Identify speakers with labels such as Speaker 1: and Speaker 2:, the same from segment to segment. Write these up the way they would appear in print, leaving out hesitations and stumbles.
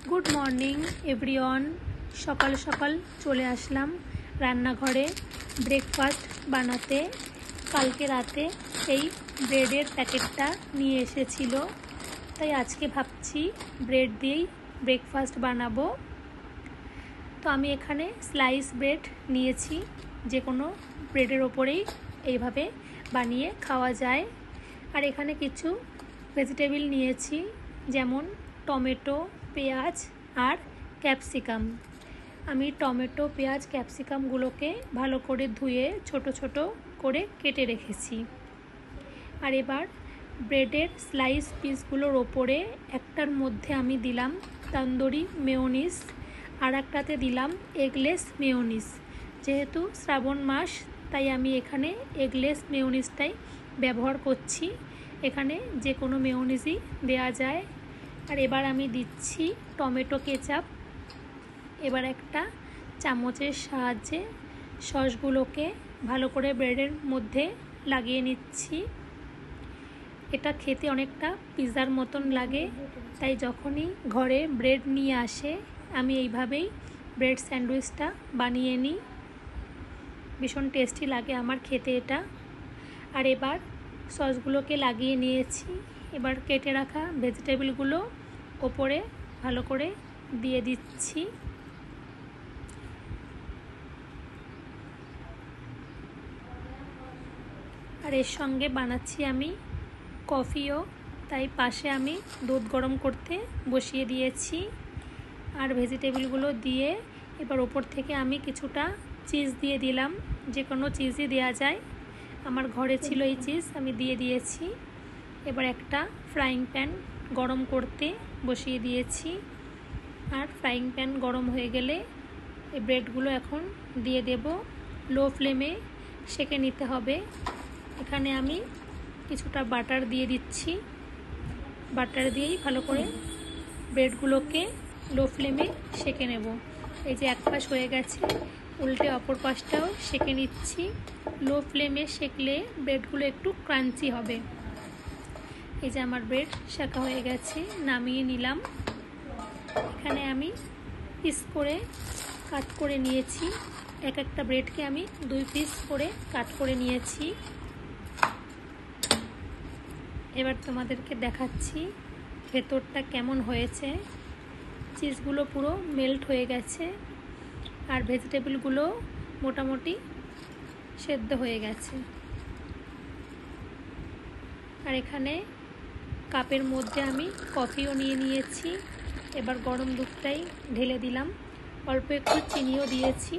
Speaker 1: Good morning everyone. সকাল সকাল চলে আসলাম রান্নাঘরে ব্রেকফাস্ট বানাতে। কালকে রাতে এই ব্রেডের প্যাকেটটা নিয়ে এসেছিল, তাই আজকে ভাবছি ব্রেড দিয়েই ব্রেকফাস্ট বানাবো। তো আমি এখানে স্লাইস ব্রেড নিয়েছি, যে কোনো ব্রেডের ওপরেই এইভাবে বানিয়ে খাওয়া যায়। আর এখানে কিছু ভেজিটেবল নিয়েছি, যেমন টমেটো, পেঁয়াজ আর ক্যাপসিকাম। আমি টমেটো, পেঁয়াজ, ক্যাপসিকামগুলোকে ভালো করে ধুয়ে ছোট ছোট করে কেটে রেখেছি। আর এবার ব্রেডের স্লাইস পিসগুলোর ওপরে একটার মধ্যে আমি দিলাম তন্দুরি মেয়োনিজ, আর একটাতে দিলাম এগলেস মেয়োনিজ। যেহেতু শ্রাবণ মাস, তাই আমি এখানে এগলেস মেয়োনিজটাই ব্যবহার করছি। এখানে যে কোনো মেয়োনিজই দেওয়া যায়। আর এবার আমি দিচ্ছি টমেটো কেচাপ। এবার একটা চামচের সাহায্যে সসগুলোকে ভালো করে ব্রেডের মধ্যে লাগিয়ে নিচ্ছি। এটা খেতে অনেকটা পিৎজার মতন লাগে, তাই যখনই ঘরে ব্রেড নিয়ে আসে আমি এইভাবেই ব্রেড স্যান্ডউইচটা বানিয়ে নিই। ভীষণ টেস্টি লাগে আমার খেতে এটা। আর এবার সসগুলোকে লাগিয়ে নিয়েছি। এবার কেটে রাখা ভেজিটেবলগুলো ওপরে ভালো করে দিয়ে দিচ্ছি। আর এর সঙ্গে বানাচ্ছি আমি কফিও, তাই পাশে আমি দুধ গরম করতে বসিয়ে দিয়েছি। আর ভেজিটেবলগুলো দিয়ে এবার ওপর থেকে আমি কিছুটা চিজ দিয়ে দিলাম। যে কোনো চিজই দেওয়া যায়, আমার ঘরে ছিল এই চিজ, আমি দিয়ে দিয়েছি। এবার একটা ফ্রাইং প্যান গরম করতে বসিয়ে দিয়েছি। আর ফ্রাইং প্যান গরম হয়ে গেলে এই ব্রেডগুলো এখন দিয়ে দেব। লো ফ্লেমে সেঁকে নিতে হবে। এখানে আমি কিছুটা বাটার দিয়ে দিচ্ছি। বাটার দিয়েই ভালো করে ব্রেডগুলোকে লো ফ্লেমে সেঁকে নেব। এই যে এক পাশ হয়ে গেছে, উল্টে অপর পাশটাও সেঁকে নিচ্ছি। লো ফ্লেমে সেঁকলে ব্রেডগুলো একটু ক্রাঞ্চি হবে। এই যে আমার ব্রেড সেঁকা হয়ে গেছে, নামিয়ে নিলাম। এখানে আমি পিস করে কাট করে নিয়েছি। এক একটা ব্রেডকে আমি 2 পিস করে কাট করে নিয়েছি। এবার তোমাদেরকে দেখাচ্ছি ভেতরটা কেমন হয়েছে। চিজগুলো পুরো মেল্ট হয়ে গেছে, আর ভেজিটেবলগুলো মোটামুটি সেদ্ধ হয়ে গেছে। আর এখানে কাপের মধ্যে আমি কফিও নিয়ে নিয়েছি। এবার গরম দুধটাই ঢেলে দিলাম, অল্প একটু চিনিও দিয়েছি।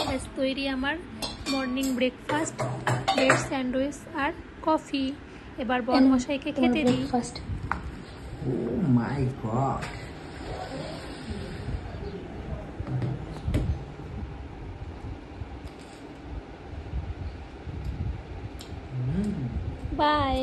Speaker 1: ব্যাস তৈরি আমার মর্নিং ব্রেকফাস্ট, ব্রেড স্যান্ডউইচ আর কফি। এবার বরমশাইকে খেতে দিই।
Speaker 2: Oh my God.
Speaker 1: বাই।